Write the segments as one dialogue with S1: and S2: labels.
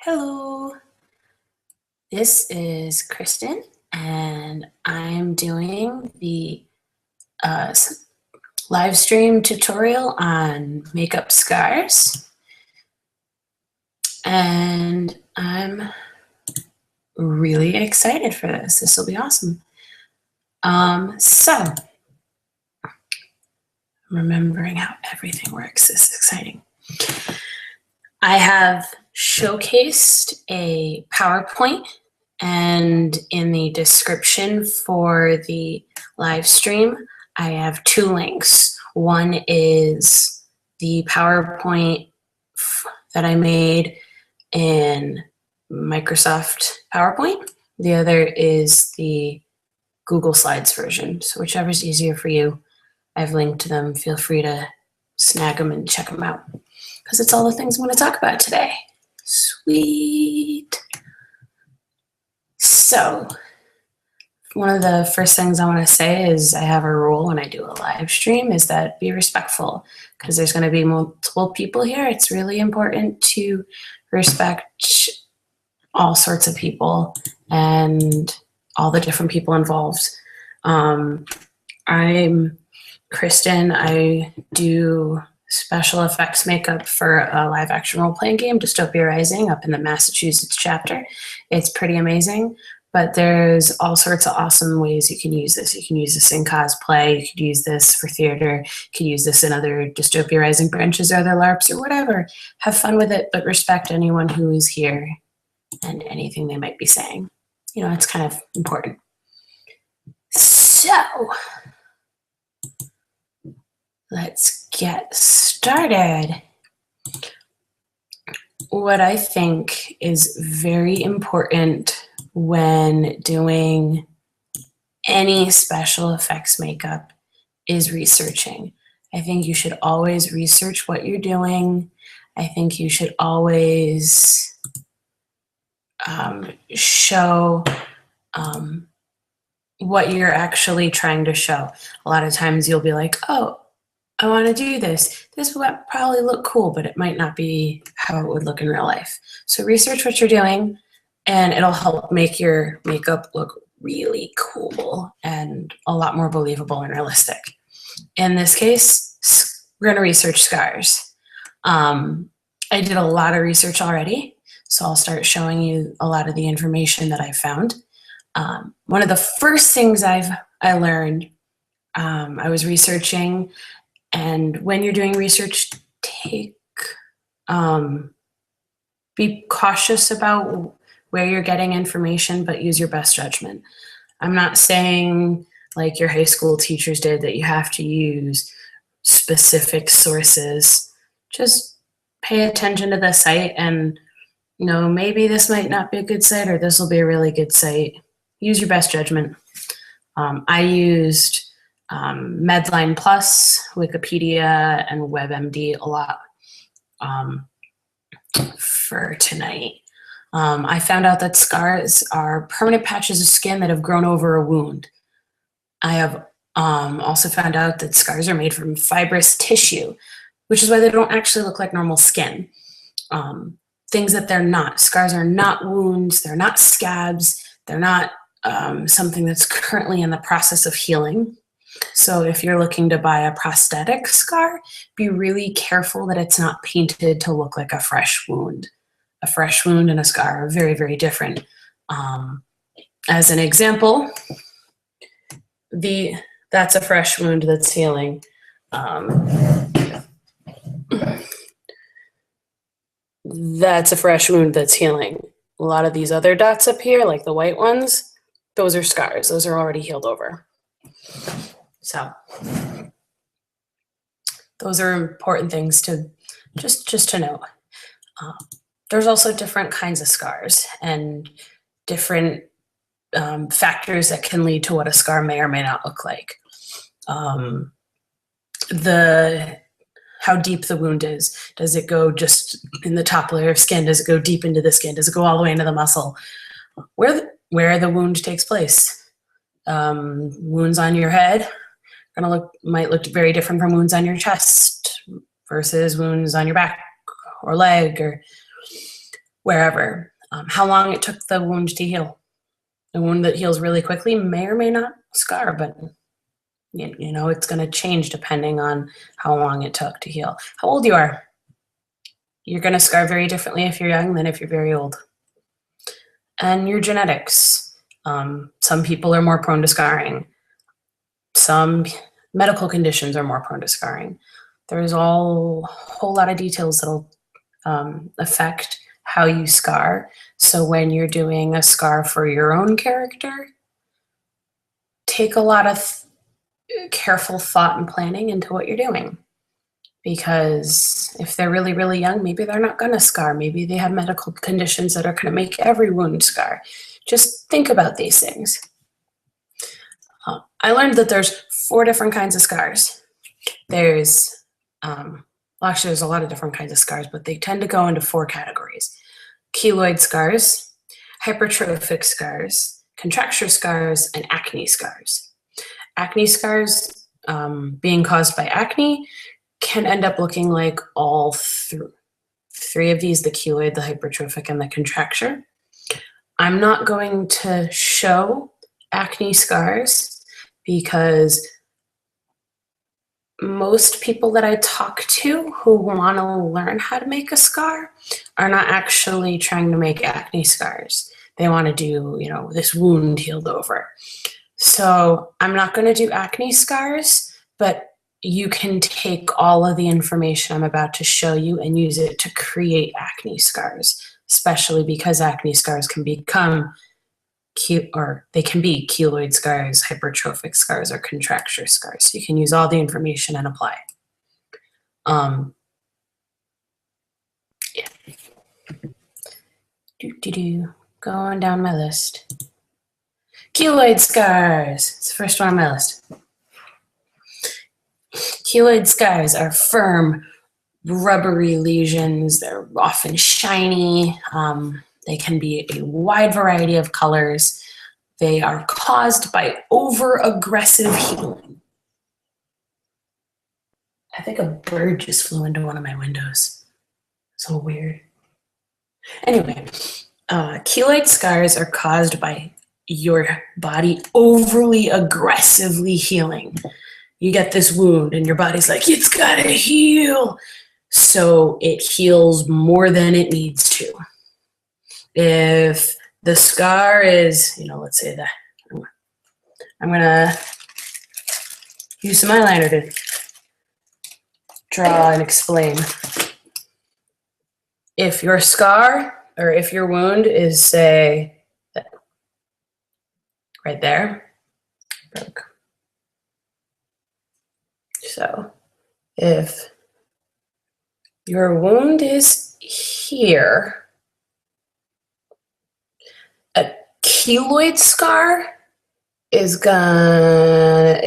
S1: Hello, this is Kristen, and I'm doing the live stream tutorial on makeup scars, and I'm really excited for this. This will be awesome. So, remembering how everything works is exciting. I have showcased a PowerPoint, and in the description for the live stream, I have two links. One is the PowerPoint that I made in Microsoft PowerPoint. The other is the Google Slides version. So whichever is easier for you, I've linked to them. Feel free to snag them and check them out, because it's all the things I'm going to talk about today. Sweet. So, one of the first things I want to say is I have a rule when I do a live stream is that be respectful, because there's going to be multiple people here. It's really important to respect all sorts of people and all the different people involved. I'm Kristen. I do special effects makeup for a live action role-playing game, Dystopia Rising, up in the Massachusetts chapter. It's pretty amazing, but there's all sorts of awesome ways you can use this. You can use this in cosplay, you could use this for theater, you could use this in other Dystopia Rising branches or other LARPs or whatever. Have fun with it, but respect anyone who is here and anything they might be saying. You know, it's kind of important. So, let's get started. What I think is very important when doing any special effects makeup is researching. I think you should always research what you're doing. I think you should always show what you're actually trying to show. A lot of times you'll be like, oh, I want to do this. This would probably look cool, but it might not be how it would look in real life. So research what you're doing, and it'll help make your makeup look really cool and a lot more believable and realistic. In this case, we're going to research scars. I did a lot of research already, so I'll start showing you a lot of the information that I found. One of the first things I learned, I was researching. And when you're doing research, be cautious about where you're getting information, but use your best judgment. I'm not saying, like your high school teachers did, that you have to use specific sources. Just pay attention to the site and, you know, maybe this might not be a good site or this will be a really good site. Use your best judgment. I used Medline Plus, Wikipedia, and WebMD a lot for tonight. I found out that scars are permanent patches of skin that have grown over a wound. I have also found out that scars are made from fibrous tissue, which is why they don't actually look like normal skin. Things that they're not. Scars are not wounds, they're not scabs, they're not something that's currently in the process of healing. So if you're looking to buy a prosthetic scar, be really careful that it's not painted to look like a fresh wound. A fresh wound and a scar are very, very different. As an example, that's a fresh wound that's healing. That's a fresh wound that's healing. A lot of these other dots up here, like the white ones, those are scars. Those are already healed over. So those are important things to just to know. There's also different kinds of scars and different factors that can lead to what a scar may or may not look like. How deep the wound is. Does it go just in the top layer of skin? Does it go deep into the skin? Does it go all the way into the muscle? Where the wound takes place. Wounds on your head might look very different from wounds on your chest versus wounds on your back or leg. Or wherever. How long it took the wound to heal. A wound that heals really quickly may or may not scar, but you know, it's going to change depending on how long it took to heal. How old you are. You're going to scar very differently if you're young than if you're very old. And your genetics. Some people are more prone to scarring. Some medical conditions are more prone to scarring. There's a whole lot of details that'll affect how you scar. So when you're doing a scar for your own character, take a lot of careful thought and planning into what you're doing. Because if they're really, really young, maybe they're not going to scar. Maybe they have medical conditions that are going to make every wound scar. Just think about these things. I learned that there's 4 different kinds of scars. There's, well, actually there's a lot of different kinds of scars, but they tend to go into 4 categories. Keloid scars, hypertrophic scars, contracture scars, and acne scars. Acne scars, being caused by acne, can end up looking like all 3 of these, the keloid, the hypertrophic, and the contracture. I'm not going to show acne scars because most people that I talk to who want to learn how to make a scar are not actually trying to make acne scars. They want to do, you know, this wound healed over. So I'm not going to do acne scars, but you can take all of the information I'm about to show you and use it to create acne scars, especially because acne scars can become they can be keloid scars, hypertrophic scars, or contracture scars. So you can use all the information and apply. Yeah. Going down my list. Keloid scars. It's the first one on my list. Keloid scars are firm, rubbery lesions. They're often shiny. They can be a wide variety of colors. They are caused by over-aggressive healing. I think a bird just flew into one of my windows. So weird. Anyway, keloid scars are caused by your body overly aggressively healing. You get this wound and your body's like, it's gotta heal. So it heals more than it needs to. If the scar is, you know, let's say that, I'm gonna use some eyeliner to draw and explain. If your scar, or if your wound is, say, right there, broke. So if your wound is here, a keloid scar is gonna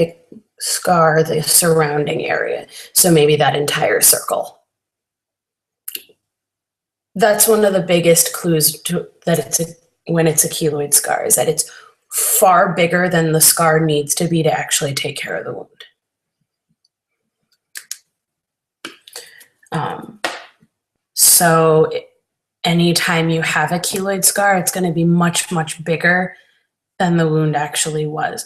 S1: scar the surrounding area. So maybe that entire circle. That's one of the biggest clues to that when it's a keloid scar, is that it's far bigger than the scar needs to be to actually take care of the wound. So anytime you have a keloid scar, it's going to be much, much bigger than the wound actually was.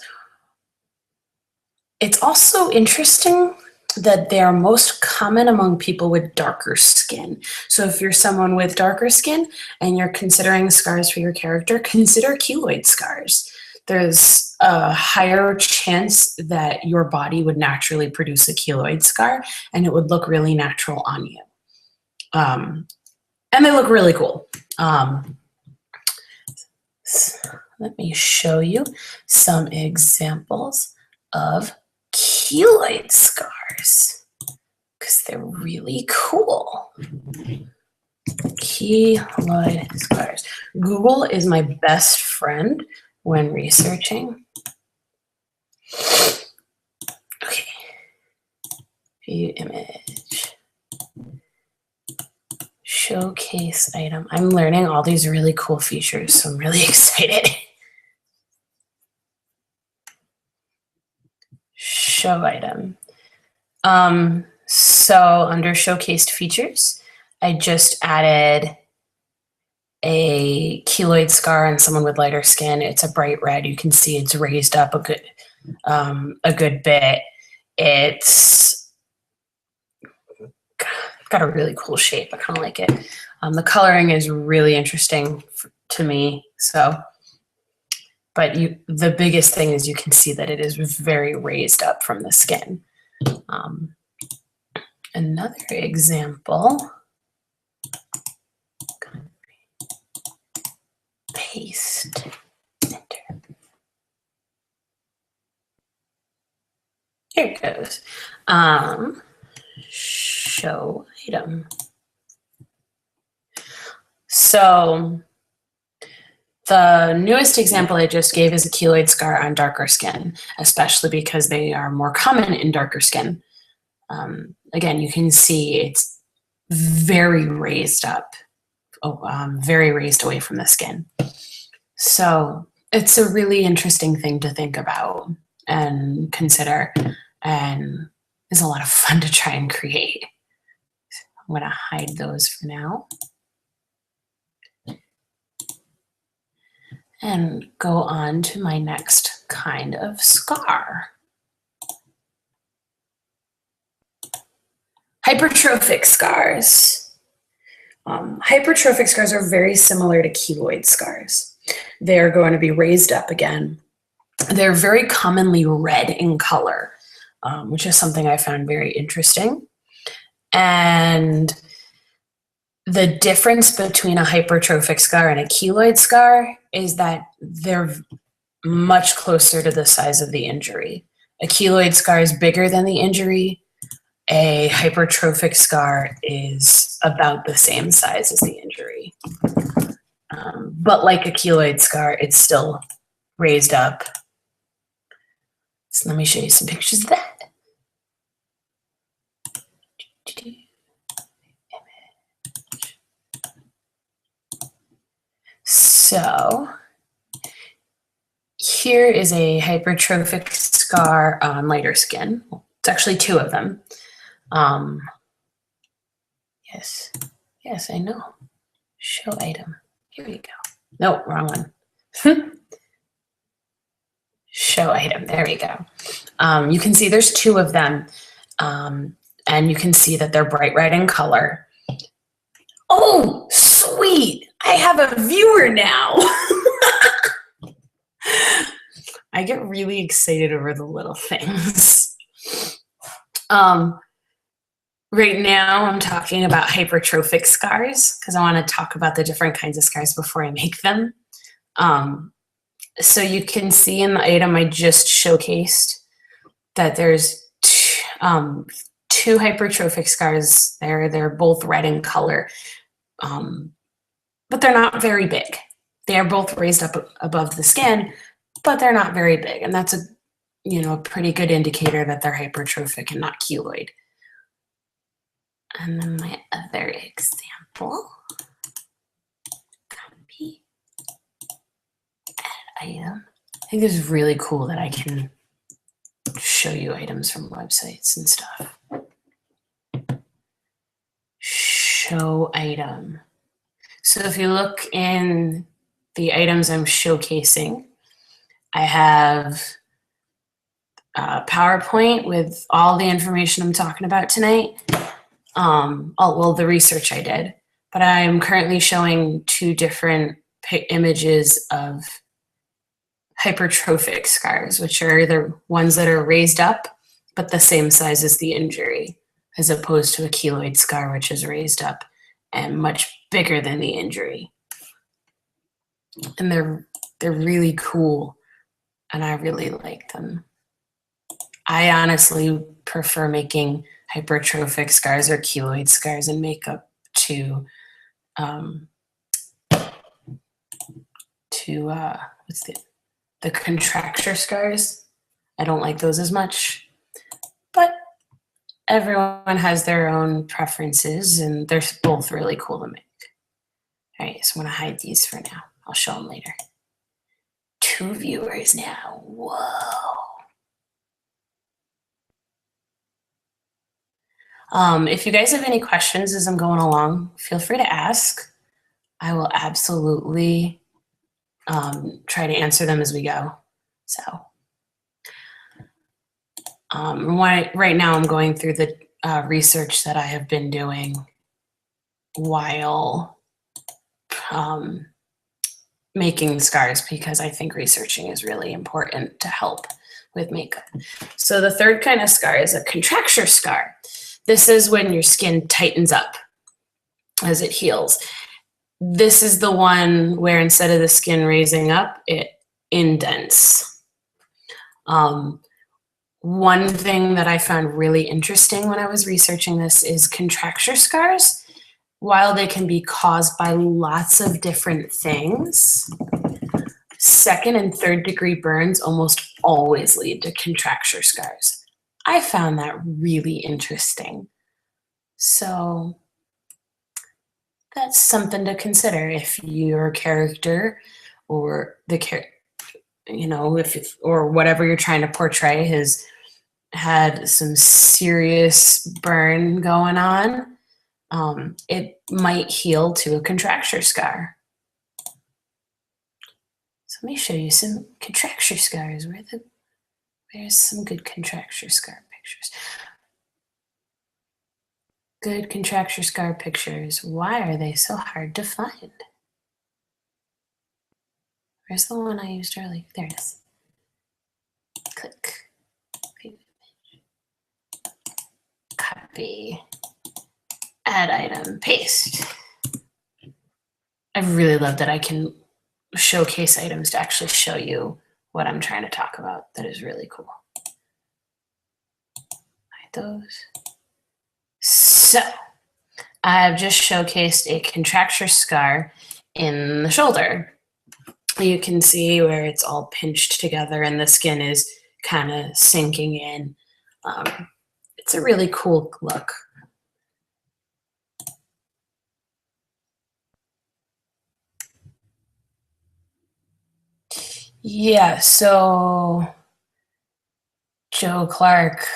S1: It's also interesting that they are most common among people with darker skin. So if you're someone with darker skin and you're considering scars for your character, consider keloid scars. There's a higher chance that your body would naturally produce a keloid scar and it would look really natural on you. And they look really cool. Let me show you some examples of keloid scars because they're really cool. Keloid scars. Google is my best friend when researching. Okay. View image. Showcase item. I'm learning all these really cool features, so I'm really excited. Show item. So under showcased features, I just added a keloid scar on someone with lighter skin, it's a bright red. You can see it's raised up a good bit. It's got a really cool shape. I kind of like it. The coloring is really interesting to me. So, but the biggest thing is you can see that it is very raised up from the skin. Another example. Paste. Enter. Here it goes. Show item. So the newest example I just gave is a keloid scar on darker skin, especially because they are more common in darker skin. Again, you can see it's very raised up, very raised away from the skin. So it's a really interesting thing to think about and consider, and is a lot of fun to try and create. I'm going to hide those for now. And go on to my next kind of scar. Hypertrophic scars. Hypertrophic scars are very similar to keloid scars. They're going to be raised up again. They're very commonly red in color, which is something I found very interesting. And the difference between a hypertrophic scar and a keloid scar is that they're much closer to the size of the injury. A keloid scar is bigger than the injury. A hypertrophic scar is about the same size as the injury. But like a keloid scar, it's still raised up. So let me show you some pictures of that. So here is a hypertrophic scar on lighter skin. It's actually two of them. Yes, I know. Show item. Here we go. No, wrong one. Show item. There we go. You can see there's two of them, and you can see that they're bright red in color. Oh, sweet! I have a viewer now. I get really excited over the little things. Right now, I'm talking about hypertrophic scars because I want to talk about the different kinds of scars before I make them. So you can see in the item I just showcased that there's two hypertrophic scars there. They're both red in color, but they're not very big. They are both raised up above the skin, but they're not very big. And that's a pretty good indicator that they're hypertrophic and not keloid. And then my other example, copy, add item. I think this is really cool that I can show you items from websites and stuff. Show item. So if you look in the items I'm showcasing, I have PowerPoint with all the information I'm talking about tonight. The research I did, but I'm currently showing two different images of hypertrophic scars, which are the ones that are raised up, but the same size as the injury, as opposed to a keloid scar, which is raised up and much bigger than the injury. And they're really cool, and I really like them. I honestly prefer making hypertrophic scars or keloid scars in makeup to what's the contracture scars. I don't like those as much, but everyone has their own preferences, and they're both really cool to make. All right, so I'm gonna hide these for now. I'll show them later. 2 viewers now. Whoa. If you guys have any questions as I'm going along, feel free to ask. I will absolutely try to answer them as we go. So right now I'm going through the research that I have been doing while making scars, because I think researching is really important to help with makeup. So the third kind of scar is a contracture scar. This is when your skin tightens up as it heals. This is the one where instead of the skin raising up, it indents. One thing that I found really interesting when I was researching this is contracture scars. While they can be caused by lots of different things, second and third degree burns almost always lead to contracture scars. I found that really interesting. So that's something to consider if your character or the character, or whatever you're trying to portray has had some serious burn going on. It might heal to a contracture scar. So let me show you some contracture scars. Where's some good contracture scar pictures? Good contracture scar pictures. Why are they so hard to find? Where's the one I used earlier? There it is. Click. Copy. Add item. Paste. I really love that I can showcase items to actually show you what I'm trying to talk about. That is really cool. Hide those. So I've just showcased a contracture scar in the shoulder. You can see where it's all pinched together and the skin is kind of sinking in. It's a really cool look. Yeah, so Joe Clark,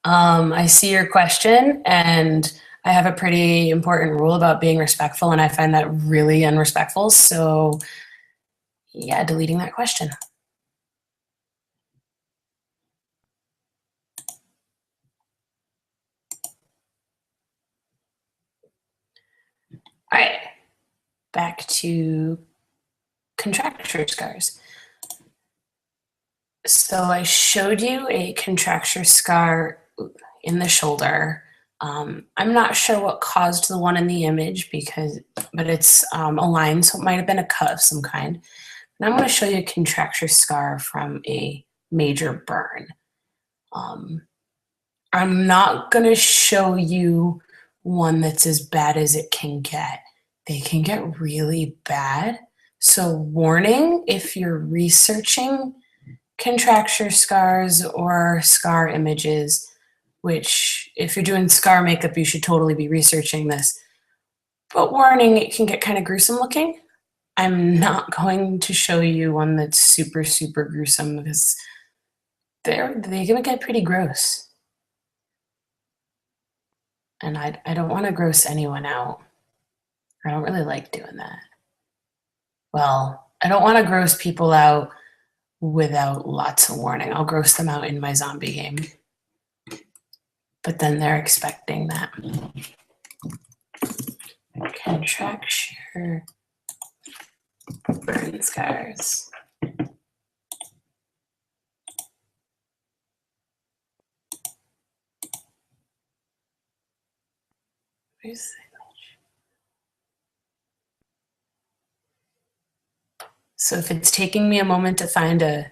S1: I see your question, and I have a pretty important rule about being respectful, and I find that really unrespectful. So yeah, deleting that question. All right, back to contracture scars. So I showed you a contracture scar in the shoulder. I'm not sure what caused the one in the image but it's a line, so it might have been a cut of some kind. And I'm going to show you a contracture scar from a major burn. I'm not going to show you one that's as bad as it can get. They can get really bad. So warning, if you're researching contracture scars or scar images, which if you're doing scar makeup, you should totally be researching this. But warning, it can get kind of gruesome looking. I'm not going to show you one that's super, super gruesome because they're gonna get pretty gross. And I don't want to gross anyone out. I don't really like doing that. Well, I don't want to gross people out without lots of warning. I'll gross them out in my zombie game. But then they're expecting that. Contracture burn scars. Where's the image? So if it's taking me a moment to find a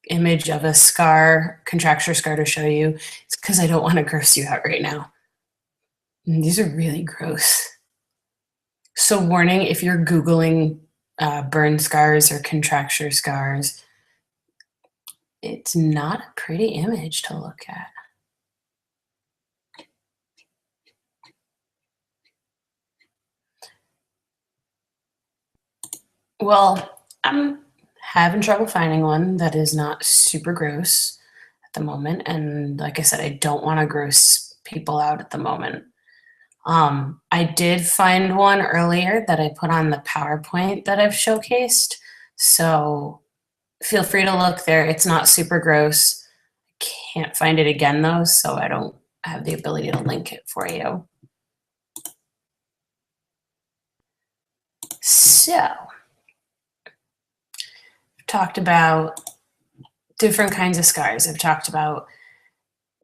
S1: image of a scar, contracture scar to show you, it's because I don't want to gross you out right now. And these are really gross. So warning, if you're Googling burn scars or contracture scars, it's not a pretty image to look at. Well, I'm having trouble finding one that is not super gross at the moment. And like I said, I don't want to gross people out at the moment. I did find one earlier that I put on the PowerPoint that I've showcased. So feel free to look there. It's not super gross. Can't find it again though, so I don't have the ability to link it for you. So, I've talked about different kinds of scars. I've talked about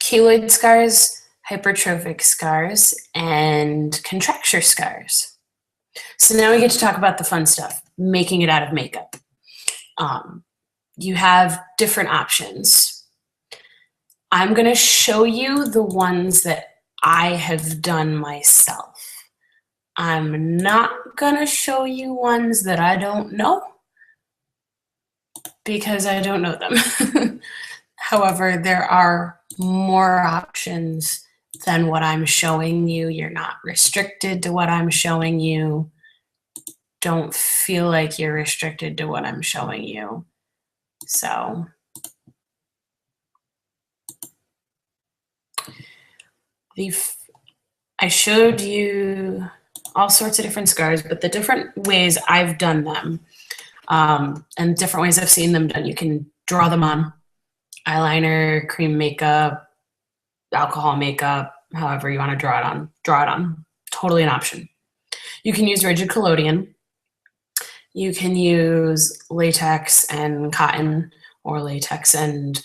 S1: keloid scars, hypertrophic scars, and contracture scars. So now we get to talk about the fun stuff, making it out of makeup. You have different options. I'm going to show you the ones that I have done myself. I'm not going to show you ones that I don't know because I don't know them. However, there are more options than what I'm showing you. You're not restricted to what I'm showing you. Don't feel like you're restricted to what I'm showing you. So I showed you all sorts of different scars, but the different ways I've done them and different ways I've seen them done. You can draw them on eyeliner, cream makeup, alcohol makeup, however you want to draw it on. Totally an option. You can use rigid collodion. You can use latex and cotton, or latex and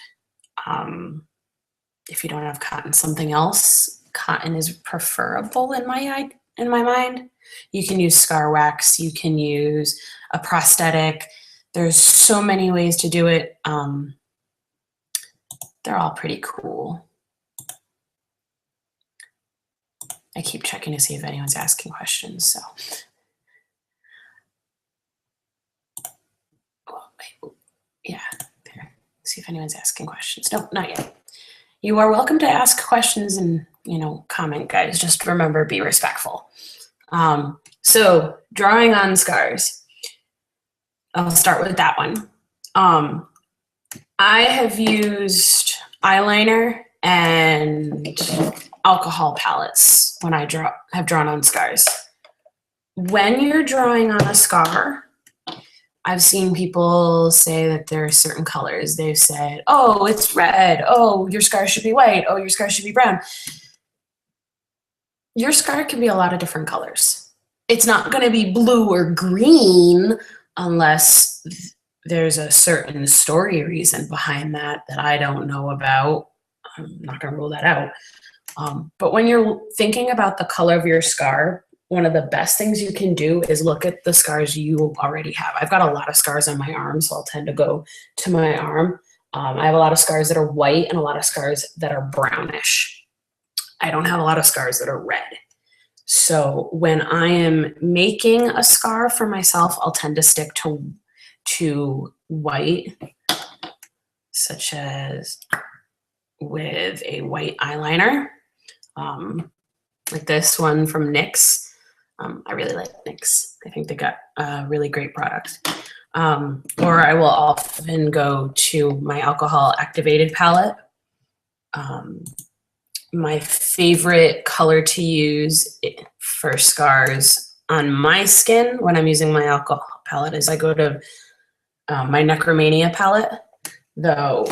S1: if you don't have cotton, something else. Cotton is preferable in my mind. You can use scar wax. You can use a prosthetic. There's so many ways to do it. They're all pretty cool. I keep checking to see if anyone's asking questions. So, yeah, there. See if anyone's asking questions. Nope, not yet. You are welcome to ask questions and, comment, guys. Just remember, be respectful. So drawing on scars. I'll start with that one. I have used eyeliner and alcohol palettes when I have drawn on scars. When you're drawing on a scar, I've seen people say that there are certain colors. They've said, oh, it's red. Oh, your scar should be white. Oh, your scar should be brown. Your scar can be a lot of different colors. It's not going to be blue or green unless there's a certain story reason behind that I don't know about. I'm not going to rule that out. But when you're thinking about the color of your scar, one of the best things you can do is look at the scars you already have. I've got a lot of scars on my arm, so I'll tend to go to my arm. I have a lot of scars that are white and a lot of scars that are brownish. I don't have a lot of scars that are red. So when I am making a scar for myself, I'll tend to stick to white, such as with a white eyeliner, like this one from NYX. I really like NYX. I think they got a really great product. Or I will often go to my alcohol activated palette. My favorite color to use for scars on my skin when I'm using my alcohol palette is I go to my Necromania palette, though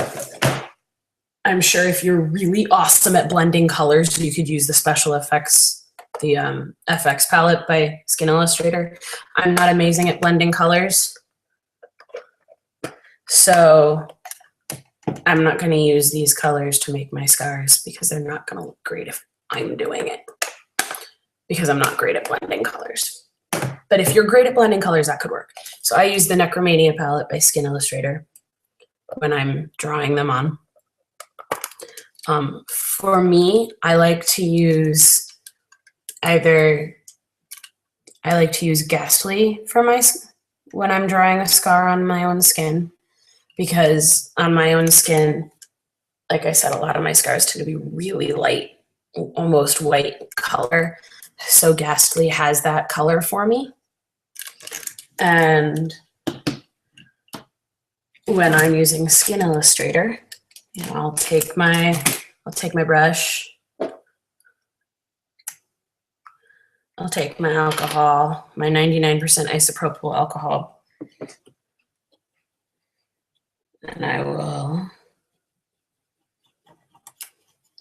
S1: I'm sure if you're really awesome at blending colors, you could use the special effects, the FX palette by Skin Illustrator. I'm not amazing at blending colors, so I'm not going to use these colors to make my scars because they're not going to look great if I'm doing it, because I'm not great at blending colors. But if you're great at blending colors, that could work. So I use the Necromania palette by Skin Illustrator when I'm drawing them on. For me, I like to use Ghastly for when I'm drawing a scar on my own skin, because on my own skin, like I said, a lot of my scars tend to be really light, almost white color. So Ghastly has that color for me. And when I'm using Skin Illustrator, I'll take my brush I'll take my alcohol, my 99% isopropyl alcohol, and I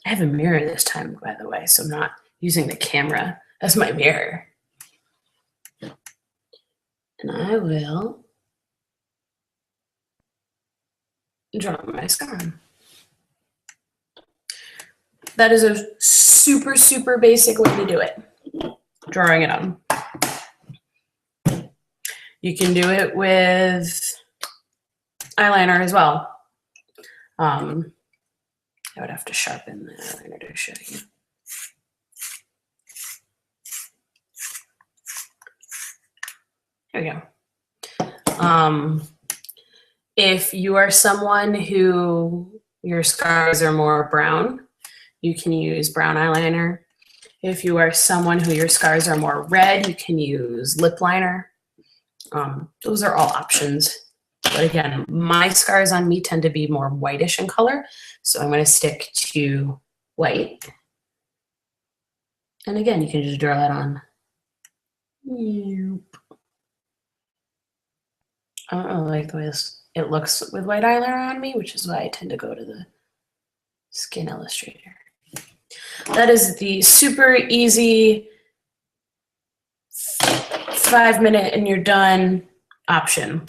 S1: have a mirror this time, by the way, so I'm not using the camera as my mirror. And I will draw my scar on. That is a super, super basic way to do it, drawing it on. You can do it with eyeliner as well. I would have to sharpen the eyeliner to show you. There we go. If you are someone who your scars are more brown, you can use brown eyeliner. If you are someone who your scars are more red, you can use lip liner. Those are all options. But again, my scars on me tend to be more whitish in color, so I'm going to stick to white. And again, you can just draw that on. I don't like the way it looks with white eyeliner on me, which is why I tend to go to the Skin Illustrator. That is the super easy 5-minute and you're done option.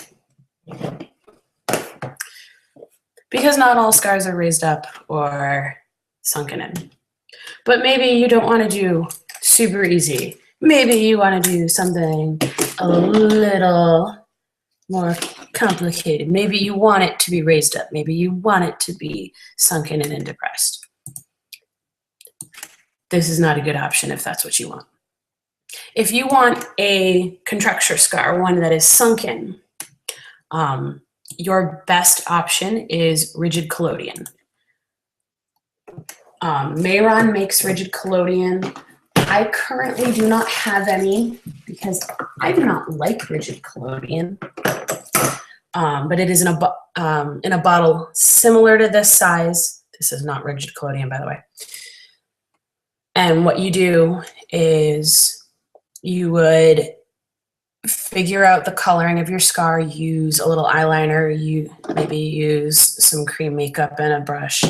S1: Because not all scars are raised up or sunken in. But maybe you don't want to do super easy. Maybe you want to do something a little more complicated. Maybe you want it to be raised up. Maybe you want it to be sunken in and depressed. This is not a good option if that's what you want. If you want a contracture scar, one that is sunken, your best option is rigid collodion. Mayron makes rigid collodion. I currently do not have any because I do not like rigid collodion. But it is in a bottle similar to this size. This is not rigid collodion, by the way. And what you do is you would figure out the coloring of your scar, use a little eyeliner, you maybe use some cream makeup and a brush,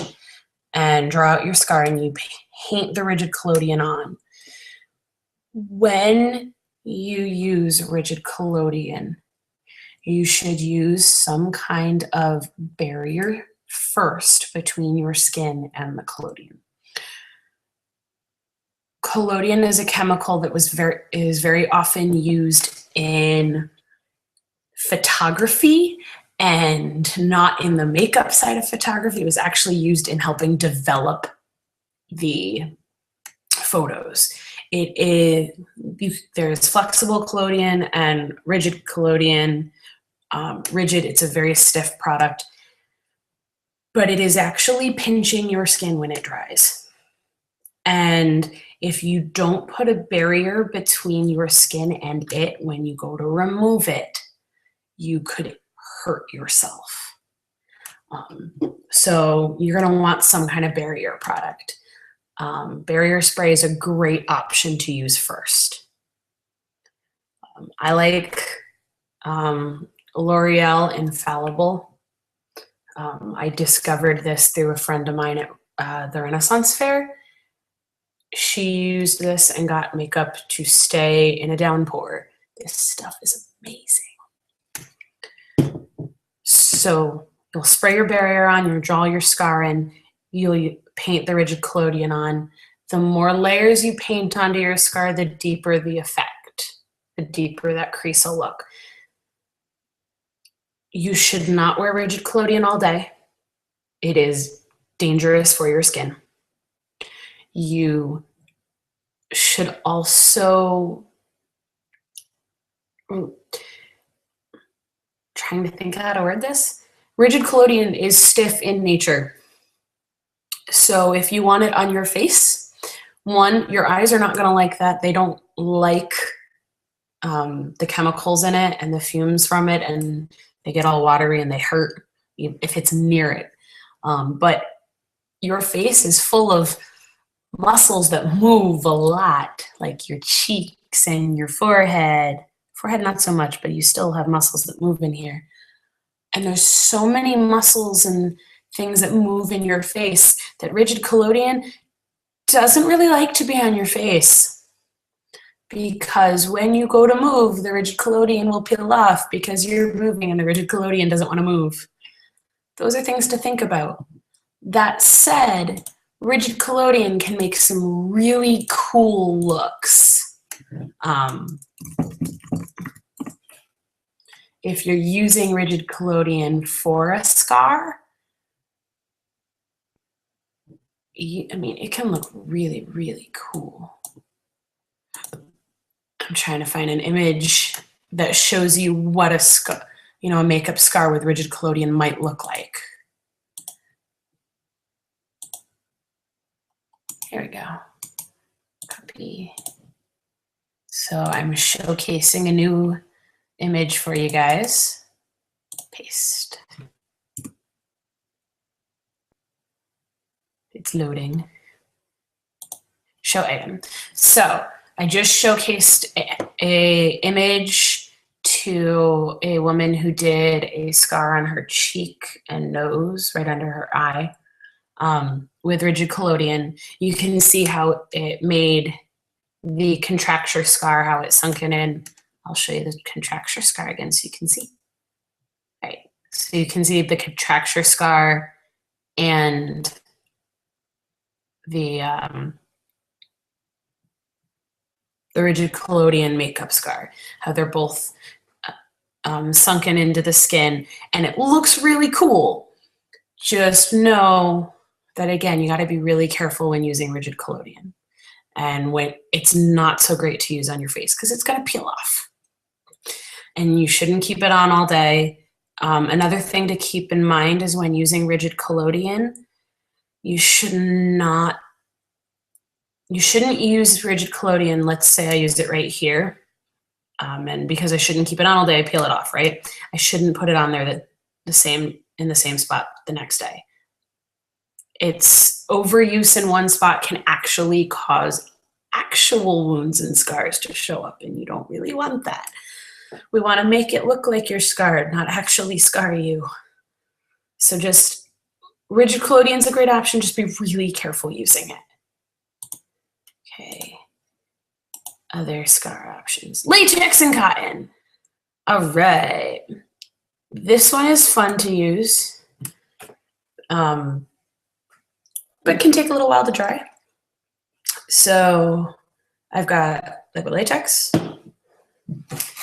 S1: and draw out your scar, and you paint the rigid collodion on. When you use rigid collodion, you should use some kind of barrier first between your skin and the collodion. Collodion is a chemical that is very often used in photography and not in the makeup side of photography. It was actually used in helping develop the photos. There's flexible collodion and rigid collodion. Rigid, it's a very stiff product, but it is actually pinching your skin when it dries. And if you don't put a barrier between your skin and it when you go to remove it, you could hurt yourself. So you're going to want some kind of barrier product. Barrier spray is a great option to use first. I like L'Oreal Infallible. I discovered this through a friend of mine at the Renaissance Fair. She used this and got makeup to stay in a downpour. This stuff is amazing. So you'll spray your barrier on, you'll draw your scar in, you'll paint the rigid collodion on. The more layers you paint onto your scar, the deeper the effect, the deeper that crease will look. You should not wear rigid collodion all day. It is dangerous for your skin. You should also, trying to think how to word this, rigid collodion is stiff in nature. So if you want it on your face, one, your eyes are not going to like that. They don't like the chemicals in it and the fumes from it, and they get all watery and they hurt if it's near it. But your face is full of muscles that move a lot, like your cheeks and your forehead. Forehead, not so much, but you still have muscles that move in here. And there's so many muscles and things that move in your face that rigid collodion doesn't really like to be on your face. Because when you go to move, the rigid collodion will peel off because you're moving and the rigid collodion doesn't want to move. Those are things to think about. That said, rigid collodion can make some really cool looks. If you're using rigid collodion for a scar, I mean, it can look really, really cool. I'm trying to find an image that shows you what a scar, you know, a makeup scar with rigid collodion might look like. Here we go. Copy. So I'm showcasing a new image for you guys. Paste. It's loading. Show item. So I just showcased a image to a woman who did a scar on her cheek and nose right under her eye with rigid collodion. You can see how it made the contracture scar, how it's sunken in. I'll show you the contracture scar again so you can see. Right. So you can see the contracture scar and the rigid collodion makeup scar, how they're both sunken into the skin, and it looks really cool. Just know that, again, you got to be really careful when using rigid collodion, and when it's not so great to use on your face because it's going to peel off, and you shouldn't keep it on all day. Another thing to keep in mind is when using rigid collodion, you shouldn't use rigid collodion. Let's say I used it right here. And because I shouldn't keep it on all day, I peel it off, right? I shouldn't put it on there in the same spot the next day. It's overuse in one spot can actually cause actual wounds and scars to show up, and you don't really want that. We want to make it look like you're scarred, not actually scar you. So just rigid collodion is a great option. Just be really careful using it. Okay. Other scar options. Latex and cotton. All right. This one is fun to use, but can take a little while to dry. So I've got liquid latex,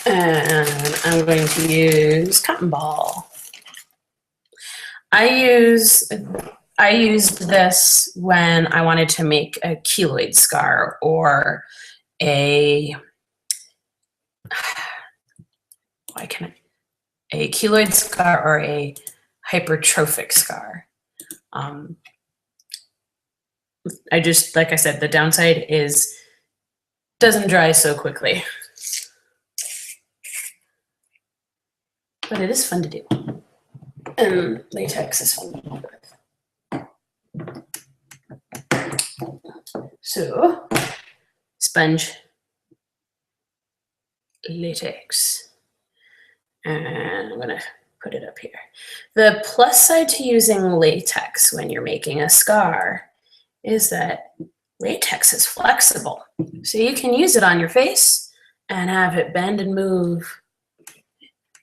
S1: and I'm going to use cotton ball. I used this when I wanted to make a keloid scar or a keloid scar or a hypertrophic scar. I just, like I said, the downside is doesn't dry so quickly, but it is fun to do, and latex is fun to work with. So, sponge, latex, and I'm gonna put it up here. The plus side to using latex when you're making a scar is that latex is flexible. So you can use it on your face and have it bend and move. I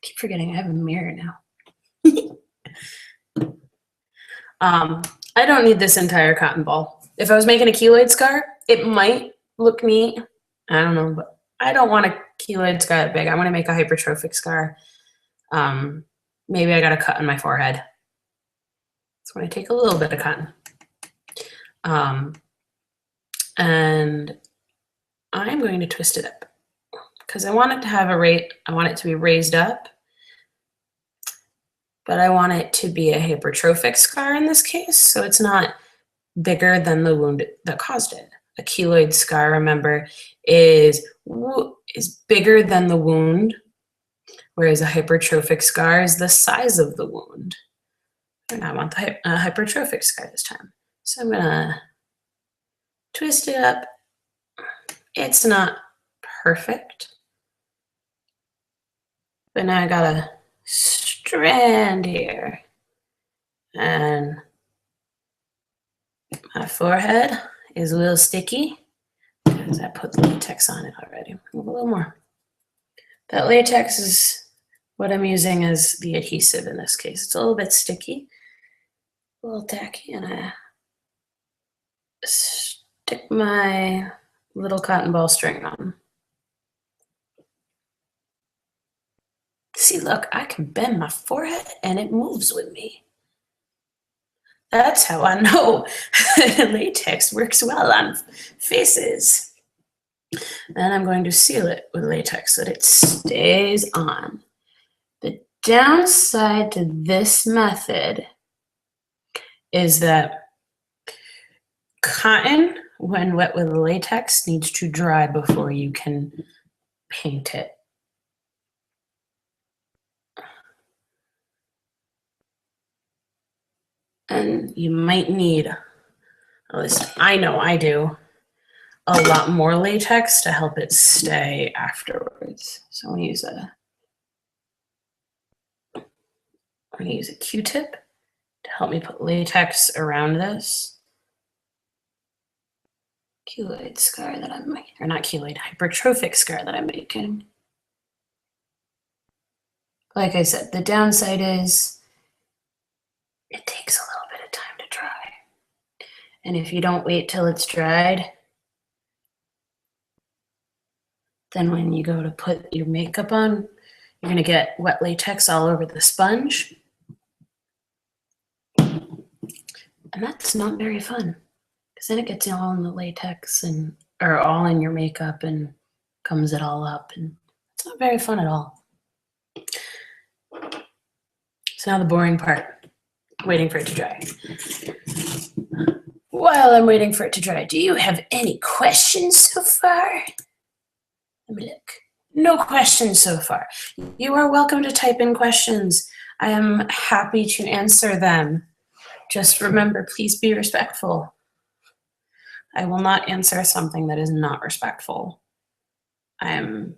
S1: keep forgetting I have a mirror now. I don't need this entire cotton ball. If I was making a keloid scar, it might look neat. I don't know, but I don't want a keloid scar that big. I want to make a hypertrophic scar. Maybe I got a cut on my forehead. So I'm going to take a little bit of cotton. And I'm going to twist it up because I want it to have I want it to be raised up, but I want it to be a hypertrophic scar in this case, so it's not bigger than the wound that caused it. A keloid scar, remember, is bigger than the wound, whereas a hypertrophic scar is the size of the wound. And I want the hypertrophic scar this time. So I'm gonna twist it up. It's not perfect, but now I got a strand here, and my forehead is a little sticky because I put the latex on it already. A little more. That latex is what I'm using as the adhesive in this case. It's a little bit sticky, a little tacky, and I stick my little cotton ball string on. See, look, I can bend my forehead and it moves with me. That's how I know latex works well on faces. Then I'm going to seal it with latex so that it stays on. The downside to this method is that cotton, when wet with latex, needs to dry before you can paint it. And you might need, at least I know I do, a lot more latex to help it stay afterwards. So I'm gonna use a Q-tip to help me put latex around this keloid scar that I'm making, or not keloid, hypertrophic scar that I'm making. Like I said, the downside is it takes a little bit of time to dry. And if you don't wait till it's dried, then when you go to put your makeup on, you're gonna get wet latex all over the sponge. And that's not very fun, because then it gets all in the latex or all in your makeup and comes it all up, and it's not very fun at all. So now the boring part, waiting for it to dry. While I'm waiting for it to dry, do you have any questions so far? Let me look. No questions so far. You are welcome to type in questions. I am happy to answer them. Just remember, please be respectful. I will not answer something that is not respectful. I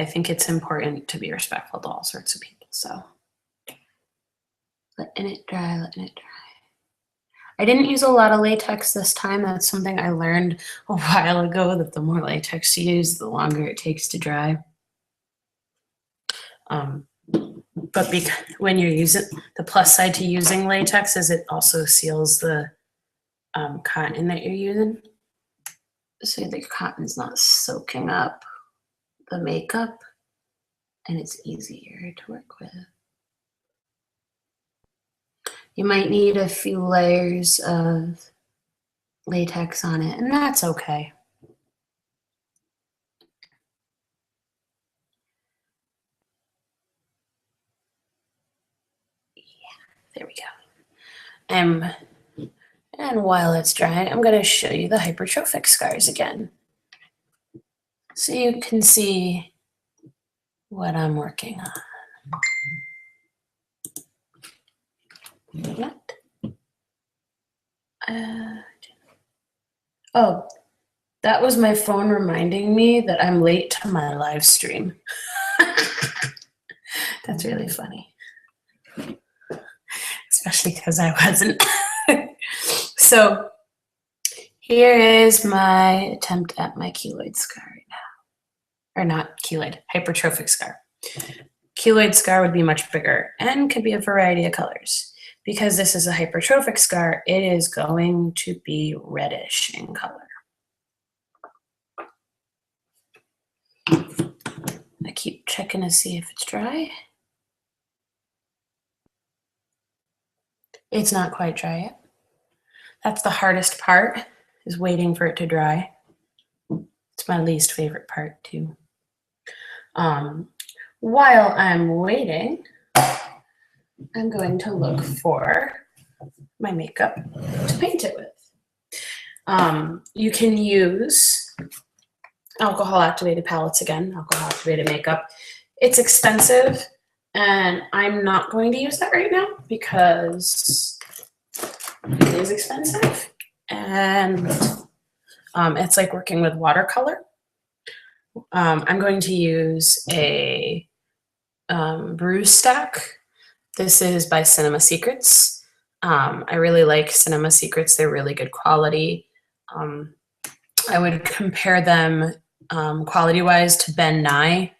S1: think it's important to be respectful to all sorts of people, so. Letting it dry, letting it dry. I didn't use a lot of latex this time. That's something I learned a while ago, that the more latex you use, the longer it takes to dry. But when you're using, the plus side to using latex is it also seals the cotton that you're using. So the cotton's not soaking up the makeup, and it's easier to work with. You might need a few layers of latex on it, and that's okay. There we go. And while it's drying, I'm going to show you the hypertrophic scars again, so you can see what I'm working on. What? Oh, that was my phone reminding me that I'm late to my live stream. That's really funny. Especially because I wasn't. So here is my attempt at my keloid scar right now. Or not keloid, hypertrophic scar. Keloid scar would be much bigger and could be a variety of colors. Because this is a hypertrophic scar, it is going to be reddish in color. I keep checking to see if it's dry. It's not quite dry yet. That's the hardest part, is waiting for it to dry. It's my least favorite part too. While I'm waiting, I'm going to look for my makeup to paint it with. You can use alcohol activated palettes again, alcohol activated makeup. It's expensive, and I'm not going to use that right now because It is expensive, and it's like working with watercolor. I'm going to use a bruise stack. This is by Cinema Secrets. I really like Cinema Secrets. They're really good quality. I would compare them quality-wise to Ben Nye,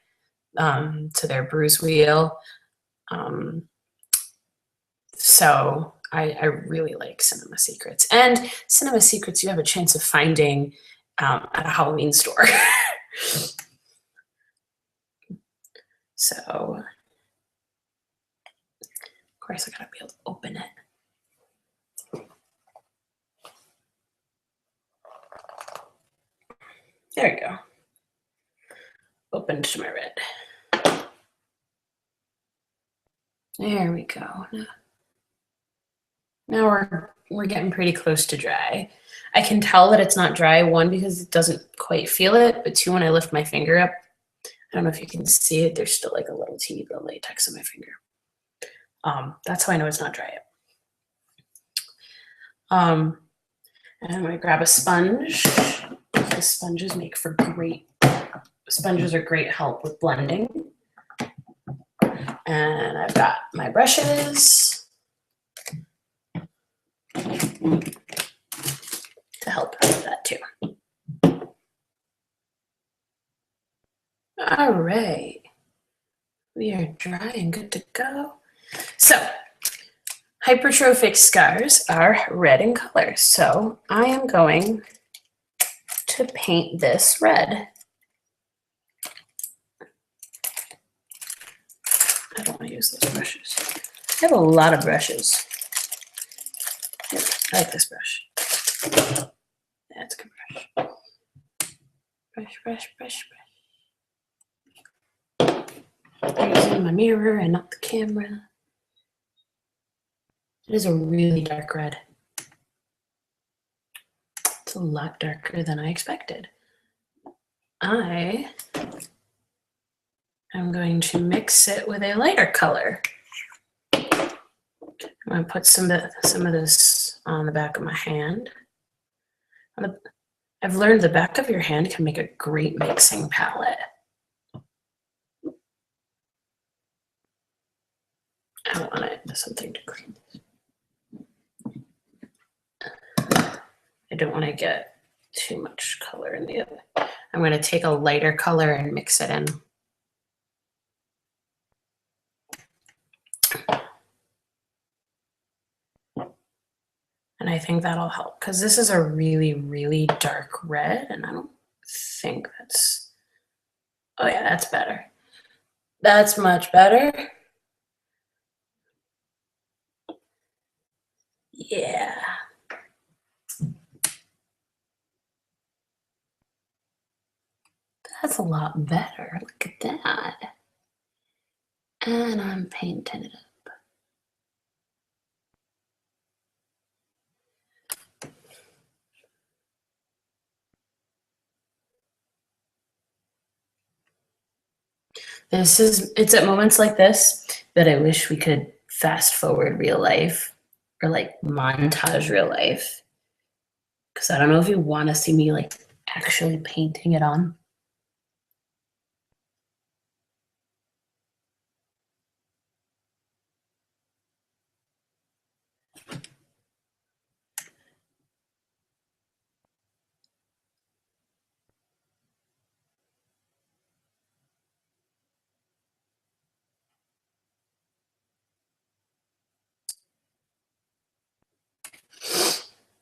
S1: to their bruise wheel. So I really like Cinema Secrets. And Cinema Secrets you have a chance of finding at a Halloween store. So, of course, I gotta be able to open it. There we go. Open to my red. There we go. Now we're getting pretty close to dry. I can tell that it's not dry, one, because it doesn't quite feel it, but two, when I lift my finger up, I don't know if you can see it, there's still like a little teeny bit of latex on my finger. That's how I know it's not dry yet. And I'm gonna grab a sponge. The sponges sponges are great help with blending. And I've got my brushes to help out with that too. All right, we are dry and good to go. So, hypertrophic scars are red in color. So I am going to paint this red. I don't want to use those brushes. I have a lot of brushes. Here, I like this brush. That's a good brush. Brush, brush, brush, brush. I'm using my mirror and not the camera. It is a really dark red. It's a lot darker than I expected. I am going to mix it with a lighter color. I'm going to put some of this on the back of my hand. I've learned the back of your hand can make a great mixing palette. I want it something to clean this. I don't want to get too much color in the other. I'm going to take a lighter color and mix it in. And I think that'll help because this is a really, really dark red and I don't think that's, oh yeah, that's better. That's much better. Yeah. That's a lot better. Look at that. And I'm painting it up. It's at moments like this that I wish we could fast forward real life or like montage real life. Because I don't know if you want to see me like actually painting it on.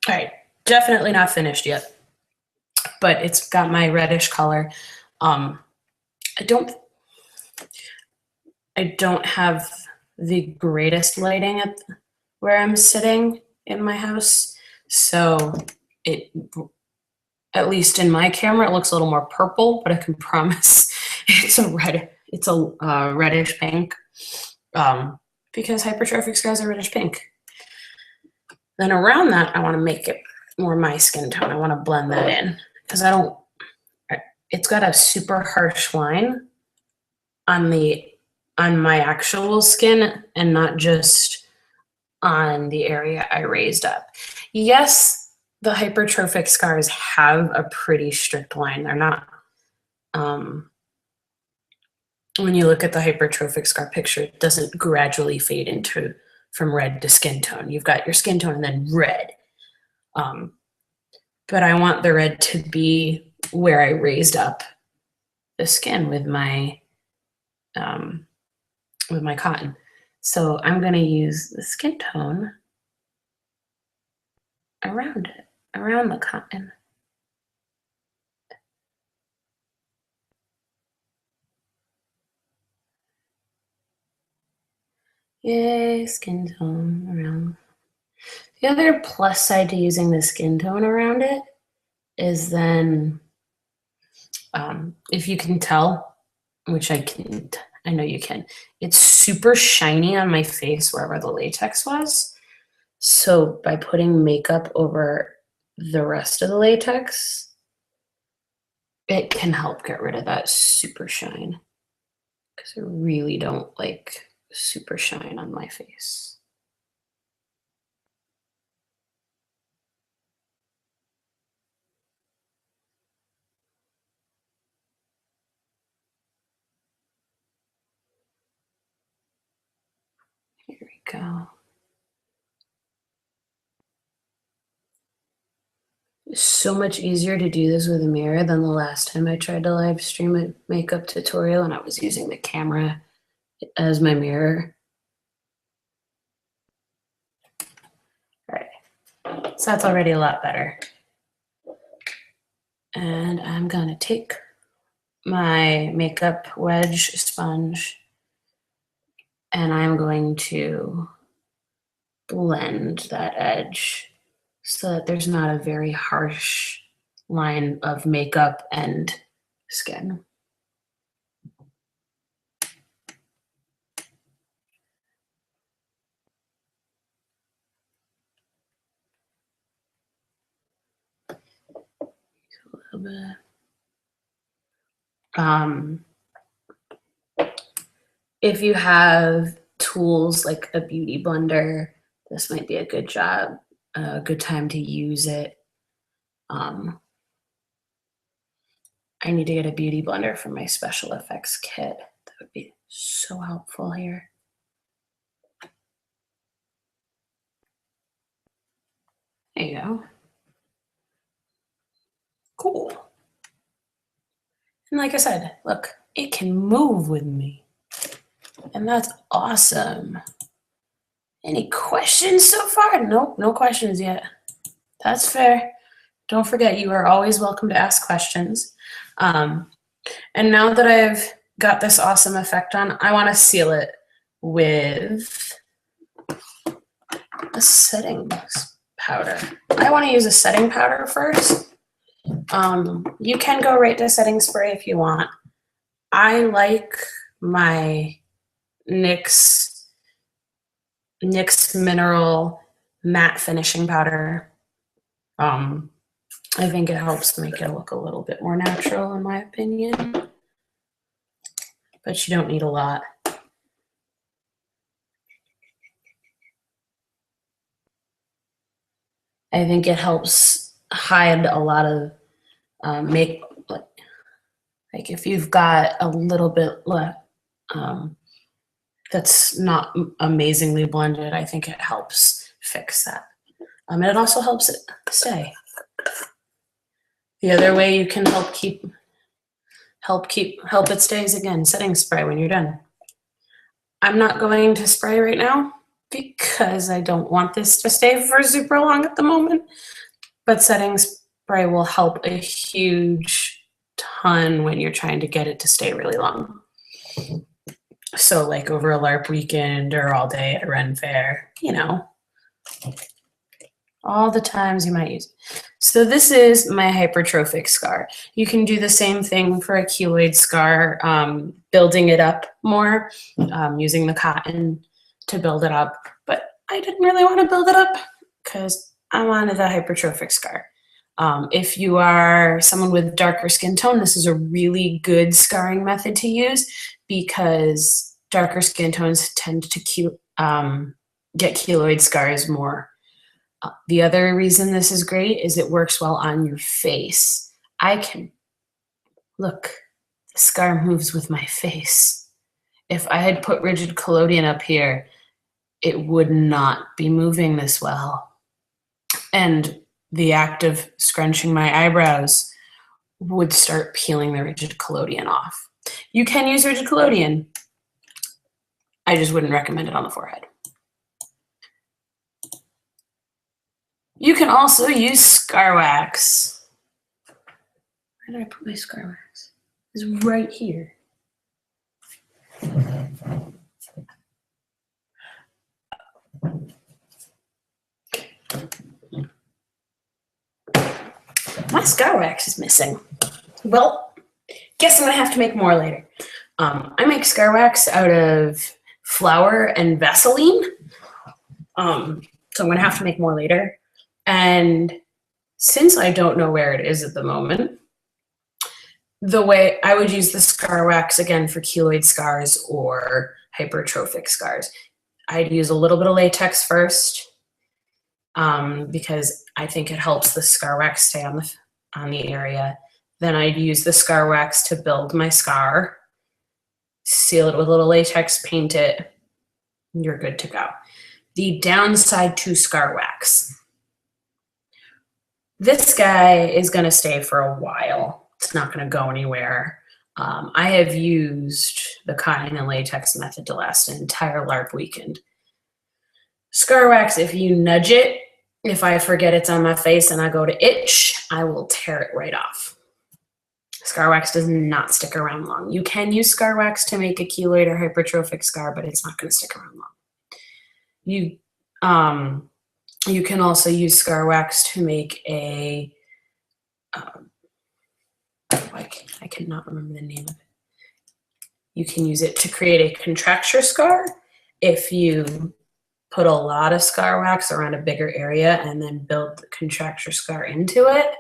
S1: All right, definitely not finished yet, but it's got my reddish color. I don't have the greatest lighting at where I'm sitting in my house, so at least in my camera, it looks a little more purple, but I can promise it's a reddish pink, because hypertrophic scars are reddish pink. Then around that, I want to make it more my skin tone. I want to blend that in because it's got a super harsh line on my actual skin and not just on the area I raised up. Yes, the hypertrophic scars have a pretty strict line. They're not, when you look at the hypertrophic scar picture, it doesn't gradually fade into from red to skin tone. You've got your skin tone and then red. But I want the red to be where I raised up the skin with my cotton. So I'm going to use the skin tone around it, around the cotton. Yay, skin tone around. The other plus side to using the skin tone around it is then, if you can tell, which I know you can, it's super shiny on my face wherever the latex was. So by putting makeup over the rest of the latex, it can help get rid of that super shine, because I really don't like super shine on my face. Here we go. It's so much easier to do this with a mirror than the last time I tried to live stream a makeup tutorial and I was using the camera as my mirror. All right, so that's already a lot better. And I'm gonna take my makeup wedge sponge and I'm going to blend that edge so that there's not a very harsh line of makeup and skin. A little bit. If you have tools like a beauty blender, this might be a good time to use it. I need to get a beauty blender for my special effects kit. That would be so helpful here. There you go. Cool. And like I said, look, it can move with me. And that's awesome. Any questions so far? Nope, no questions yet. That's fair. Don't forget, you are always welcome to ask questions. And now that I've got this awesome effect on, I want to seal it with a setting powder. I want to use a setting powder first. You can go right to setting spray if you want. I like my NYX Mineral Matte Finishing Powder. I think it helps make it look a little bit more natural, in my opinion. But you don't need a lot. I think it helps hide a lot of like if you've got a little bit that's not amazingly blended, I think it helps fix that. And it also helps it stay. The other way you can help it stay is, again, setting spray when you're done. I'm not going to spray right now because I don't want this to stay for super long at the moment, but setting spray will help a huge ton when you're trying to get it to stay really long. So like over a LARP weekend or all day at a Ren fair, you know, all the times you might use it. So this is my hypertrophic scar. You can do the same thing for a keloid scar, building it up more, using the cotton to build it up. But I didn't really want to build it up because I wanted a hypertrophic scar. If you are someone with darker skin tone, this is a really good scarring method to use because darker skin tones tend to get keloid scars more. The other reason this is great is it works well on your face. I can, look, the scar moves with my face. If I had put rigid collodion up here, it would not be moving this well. And the act of scrunching my eyebrows would start peeling the rigid collodion off. You can use rigid collodion. I just wouldn't recommend it on the forehead. You can also use scar wax. Where did I put my scar wax? It's right here. My scar wax is missing. Well, guess I'm gonna have to make more later. I make scar wax out of flour and Vaseline. So I'm gonna have to make more later. And since I don't know where it is at the moment, the way I would use the scar wax again for keloid scars or hypertrophic scars, I'd use a little bit of latex first because I think it helps the scar wax stay on the area. Then I'd use the scar wax to build my scar, seal it with a little latex, paint it, and you're good to go. The downside to scar wax. This guy is gonna stay for a while. It's not gonna go anywhere. I have used the cotton and latex method to last an entire LARP weekend. Scar wax, if you nudge it, if I forget it's on my face and I go to itch, I will tear it right off. Scar wax does not stick around long. You can use scar wax to make a keloid or hypertrophic scar, but it's not gonna stick around long. You can also use scar wax to make a, I cannot remember the name of it. You can use it to create a contracture scar if you put a lot of scar wax around a bigger area and then build the contracture scar into it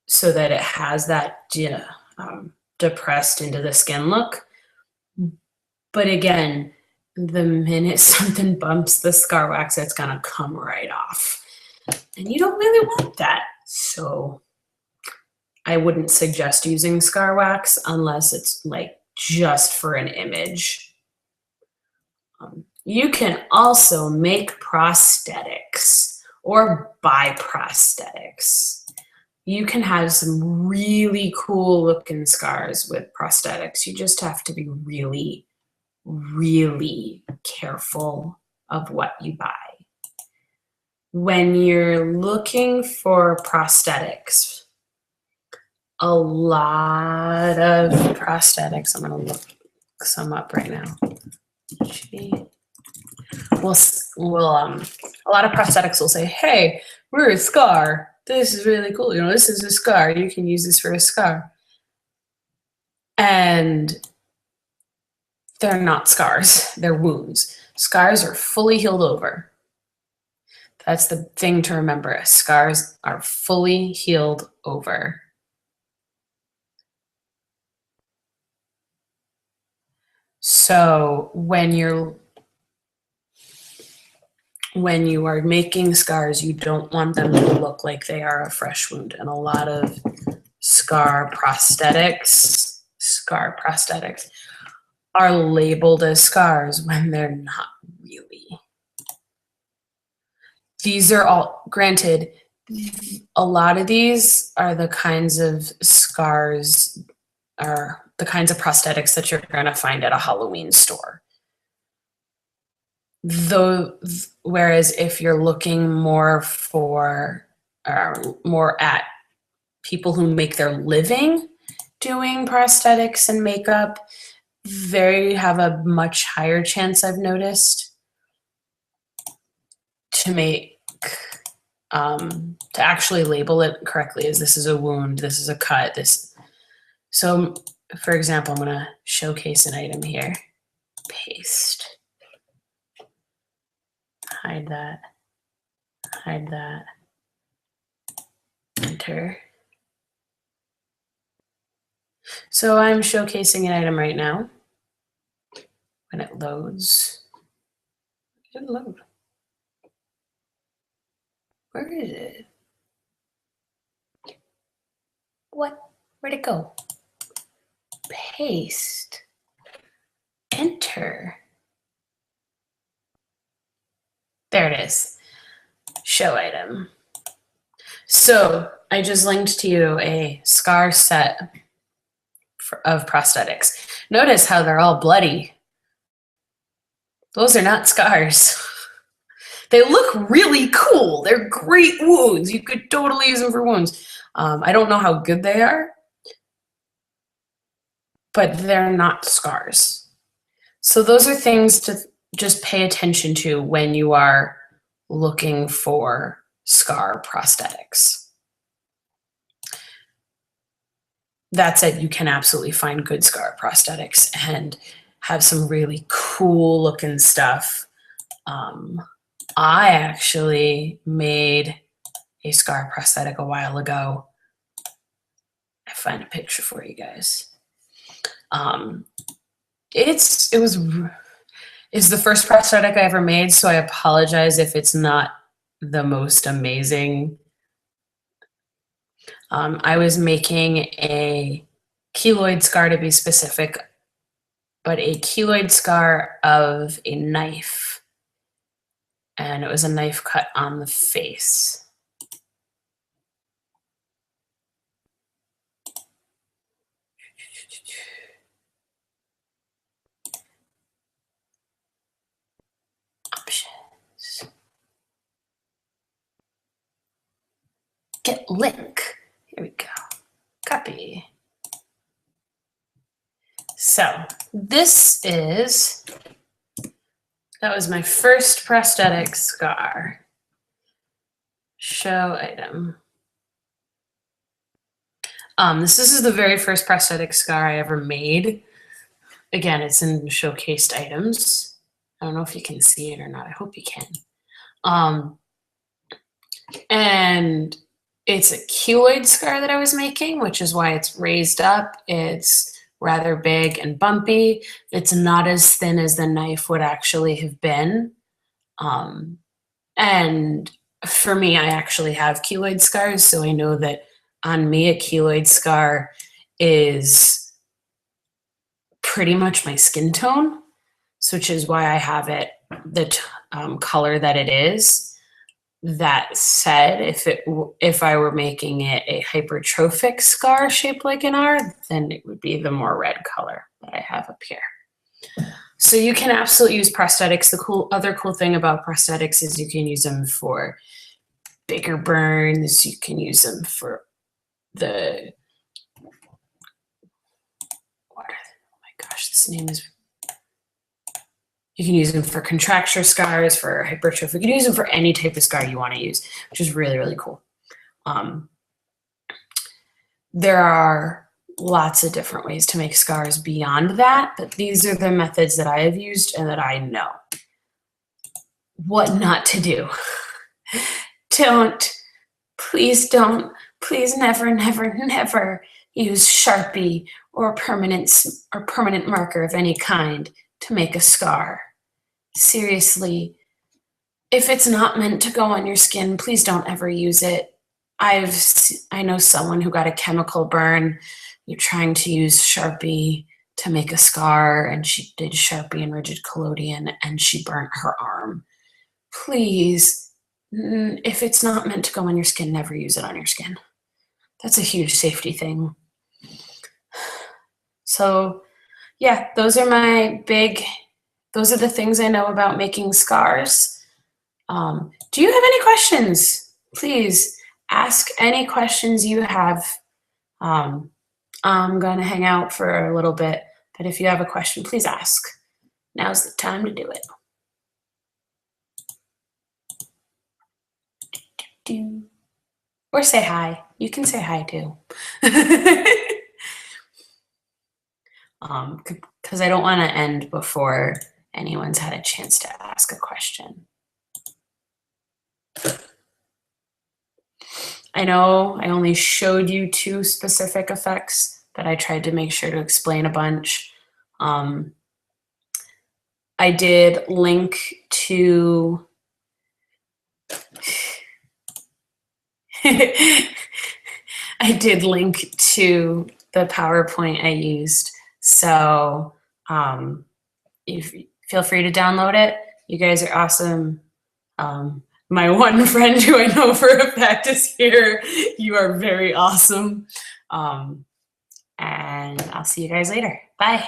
S1: so that it has that depressed into the skin look. But again, the minute something bumps the scar wax, it's gonna come right off. And you don't really want that. So I wouldn't suggest using scar wax unless it's like just for an image. You can also make prosthetics or buy prosthetics. You can have some really cool looking scars with prosthetics. You just have to be really, really careful of what you buy. When you're looking for prosthetics, a lot of prosthetics, I'm gonna look some up right now. A lot of prosthetics will say, hey, we're a scar. This is really cool. You know, this is a scar. You can use this for a scar. And they're not scars, they're wounds. Scars are fully healed over. That's the thing to remember. Scars are fully healed over. So when you are making scars, you don't want them to look like they are a fresh wound. And a lot of scar prosthetics are labeled as scars when they're not really. These are all, granted, a lot of these are the kinds of scars, or the kinds of prosthetics that you're gonna find at a Halloween store. Whereas if you're looking more for, more at people who make their living doing prosthetics and makeup, they have a much higher chance, I've noticed, to actually label it correctly as this is a wound, this is a cut, this. So for example, I'm gonna showcase an item here. Paste. Hide that. Hide that. Enter. So I'm showcasing an item right now. When it loads, Good load. Where is it? What? Where'd it go? Paste. Enter. There it is. Show item. So I just linked to you a scar set of prosthetics. Notice how they're all bloody. Those are not scars. They look really cool. They're great wounds. You could totally use them for wounds. I don't know how good they are, but they're not scars. So those are things to just pay attention to when you are looking for scar prosthetics. That said, you can absolutely find good scar prosthetics and have some really cool looking stuff. I actually made a scar prosthetic a while ago. I find a picture for you guys. It's the first prosthetic I ever made, so I apologize if it's not the most amazing. I was making a keloid scar, to be specific, but a keloid scar of a knife. And it was a knife cut on the face. Options. Get link. Here we go. Copy. So that was my first prosthetic scar. Show item. This is the very first prosthetic scar I ever made. Again, it's in showcased items. I don't know if you can see it or not. I hope you can. And it's a keloid scar that I was making, which is why it's raised up. It's rather big and bumpy. It's not as thin as the knife would actually have been. And for me, I actually have keloid scars, so I know that on me, a keloid scar is pretty much my skin tone, which is why I have it the color that it is. That said, if I were making it a hypertrophic scar shaped like an R, then it would be the more red color that I have up here. So you can absolutely use prosthetics. The other cool thing about prosthetics is you can use them for bigger burns. You can use them for oh my gosh, this name is. You can use them for contracture scars, for hypertrophy. You can use them for any type of scar you want to use, which is really, really cool. There are lots of different ways to make scars beyond that, but these are the methods that I have used and that I know. What not to do. Please never, never, never use Sharpie or permanent marker of any kind to make a scar. Seriously, if it's not meant to go on your skin, please don't ever use it. I know someone who got a chemical burn. You're trying to use Sharpie to make a scar, and she did Sharpie and rigid collodion, and she burnt her arm. Please, if it's not meant to go on your skin, never use it on your skin. That's a huge safety thing. So yeah, those are the things I know about making scars. Do you have any questions? Please ask any questions you have. I'm going to hang out for a little bit, but if you have a question, please ask. Now's the time to do it. Or say hi. You can say hi too. Because I don't want to end before anyone's had a chance to ask a question. I know I only showed you 2 specific effects, but I tried to make sure to explain a bunch. I I did link to I did link to the PowerPoint I used. So feel free to download it. You guys are awesome. My one friend who I know for a fact is here. You are very awesome. And I'll see you guys later. Bye.